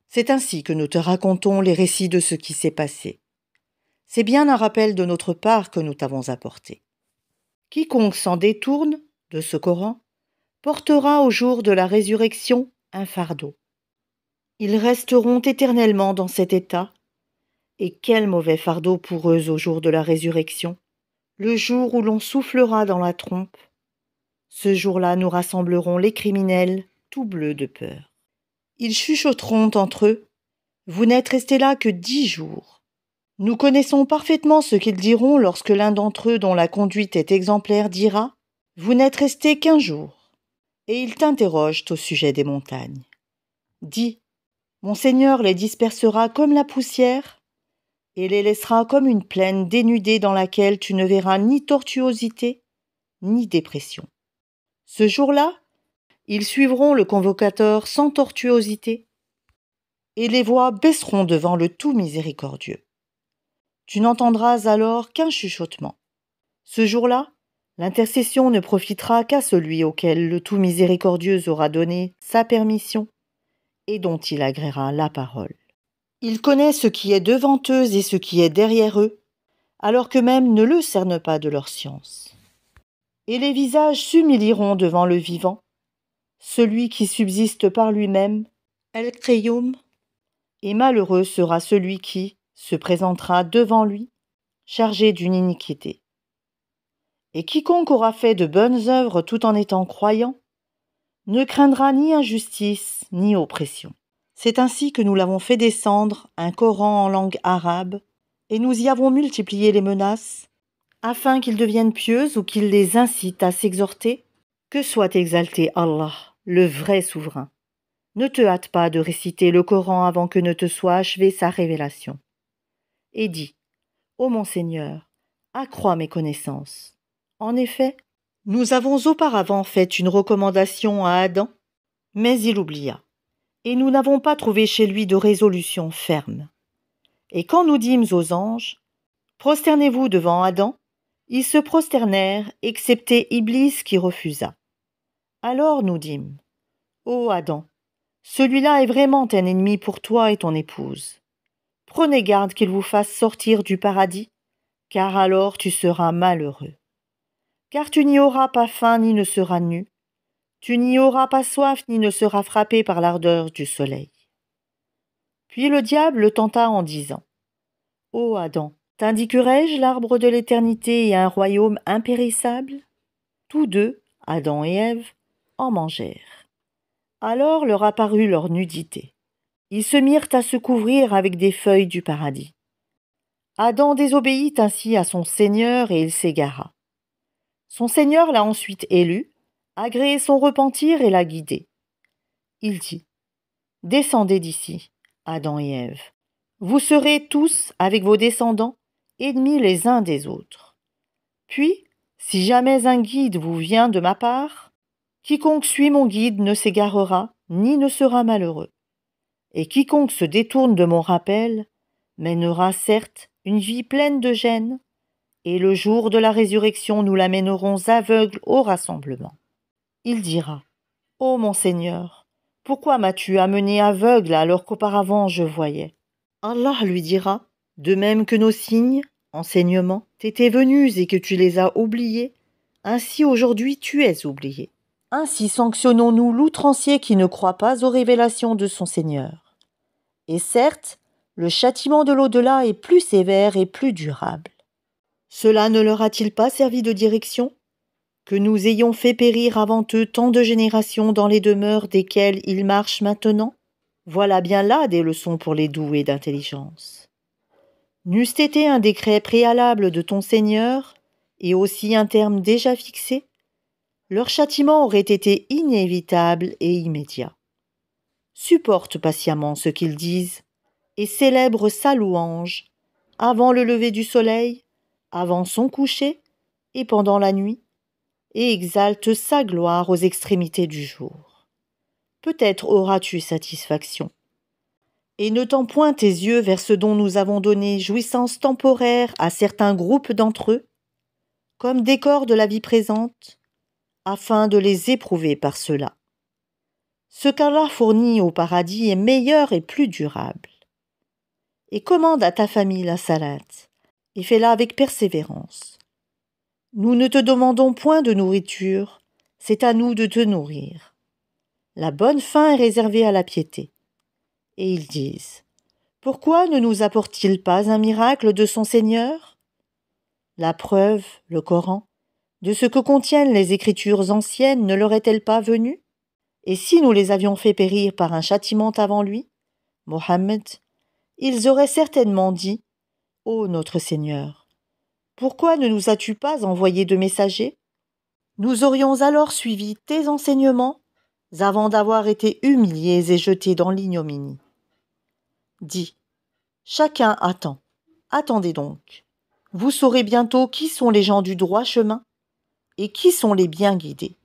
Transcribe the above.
C'est ainsi que nous te racontons les récits de ce qui s'est passé. C'est bien un rappel de notre part que nous t'avons apporté. Quiconque s'en détourne de ce Coran portera au jour de la résurrection un fardeau. Ils resteront éternellement dans cet état, et quel mauvais fardeau pour eux au jour de la résurrection, le jour où l'on soufflera dans la trompe. Ce jour-là, nous rassemblerons les criminels, tout bleus de peur. Ils chuchoteront entre eux. Vous n'êtes restés là que 10 jours. Nous connaissons parfaitement ce qu'ils diront lorsque l'un d'entre eux dont la conduite est exemplaire dira « Vous n'êtes restés qu'1 jour ». Et ils t'interrogent au sujet des montagnes. Dis « Mon Seigneur les dispersera comme la poussière et les laissera comme une plaine dénudée dans laquelle tu ne verras ni tortuosité ni dépression. Ce jour-là, ils suivront le convocateur sans tortuosité et les voix baisseront devant le tout miséricordieux. Tu n'entendras alors qu'un chuchotement. Ce jour-là, l'intercession ne profitera qu'à celui auquel le tout miséricordieux aura donné sa permission et dont il agréera la parole. Il connaît ce qui est devant eux et ce qui est derrière eux, alors qu'eux-mêmes ne le cernent pas de leur science. Et les visages s'humilieront devant le vivant, celui qui subsiste par lui-même, El-Qayyum, et malheureux sera celui qui se présentera devant lui, chargé d'une iniquité. Et quiconque aura fait de bonnes œuvres tout en étant croyant, ne craindra ni injustice ni oppression. C'est ainsi que nous l'avons fait descendre, un Coran en langue arabe, et nous y avons multiplié les menaces, afin qu'ils deviennent pieux ou qu'ils les incitent à s'exhorter, que soit exalté Allah, le vrai souverain. Ne te hâte pas de réciter le Coran avant que ne te soit achevée sa révélation. Et dis, ô mon Seigneur, accrois mes connaissances. En effet, nous avons auparavant fait une recommandation à Adam, mais il oublia, et nous n'avons pas trouvé chez lui de résolution ferme. Et quand nous dîmes aux anges, prosternez-vous devant Adam, ils se prosternèrent, excepté Iblis qui refusa. Alors nous dîmes, ô Adam, celui-là est vraiment un ennemi pour toi et ton épouse. Prenez garde qu'il vous fasse sortir du paradis, car alors tu seras malheureux. Car tu n'y auras pas faim ni ne seras nu, tu n'y auras pas soif ni ne seras frappé par l'ardeur du soleil. Puis le diable le tenta en disant, ô Adam, t'indiquerai-je l'arbre de l'éternité et un royaume impérissable? Tous deux, Adam et Ève, en mangèrent. Alors leur apparut leur nudité. Ils se mirent à se couvrir avec des feuilles du paradis. Adam désobéit ainsi à son Seigneur et il s'égara. Son Seigneur l'a ensuite élu, agréé son repentir et l'a guidé. Il dit, « Descendez d'ici, Adam et Ève. Vous serez tous, avec vos descendants, ennemis les uns des autres. Puis, si jamais un guide vous vient de ma part, quiconque suit mon guide ne s'égarera ni ne sera malheureux. Et quiconque se détourne de mon rappel mènera certes une vie pleine de gêne, et le jour de la résurrection nous l'amènerons aveugle au rassemblement. Il dira, « Ô mon Seigneur, pourquoi m'as-tu amené aveugle alors qu'auparavant je voyais ?» Allah lui dira, « De même que nos signes, enseignements, t'étaient venus et que tu les as oubliés, ainsi aujourd'hui tu es oublié. Ainsi sanctionnons-nous l'outrancier qui ne croit pas aux révélations de son Seigneur. Et certes, le châtiment de l'au-delà est plus sévère et plus durable. Cela ne leur a-t-il pas servi de direction? Que nous ayons fait périr avant eux tant de générations dans les demeures desquelles ils marchent maintenant? Voilà bien là des leçons pour les doués d'intelligence. N'eût été un décret préalable de ton Seigneur, et aussi un terme déjà fixé, leur châtiment aurait été inévitable et immédiat. Supporte patiemment ce qu'ils disent, et célèbre sa louange, avant le lever du soleil, avant son coucher, et pendant la nuit, et exalte sa gloire aux extrémités du jour. Peut-être auras-tu satisfaction. Et ne tends point tes yeux vers ce dont nous avons donné jouissance temporaire à certains groupes d'entre eux, comme décor de la vie présente, afin de les éprouver par cela. Ce qu'Allah fournit au paradis est meilleur et plus durable. Et commande à ta famille la salate, et fais-la avec persévérance. Nous ne te demandons point de nourriture, c'est à nous de te nourrir. La bonne faim est réservée à la piété. Et ils disent, pourquoi ne nous apporte-t-il pas un miracle de son Seigneur? La preuve, le Coran, de ce que contiennent les écritures anciennes ne leur est-elle pas venue? Et si nous les avions fait périr par un châtiment avant lui, Mohammed, ils auraient certainement dit, ô notre Seigneur, pourquoi ne nous as-tu pas envoyé de messagers? Nous aurions alors suivi tes enseignements avant d'avoir été humiliés et jetés dans l'ignominie. Dis, chacun attend. Attendez donc. Vous saurez bientôt qui sont les gens du droit chemin et qui sont les bien guidés.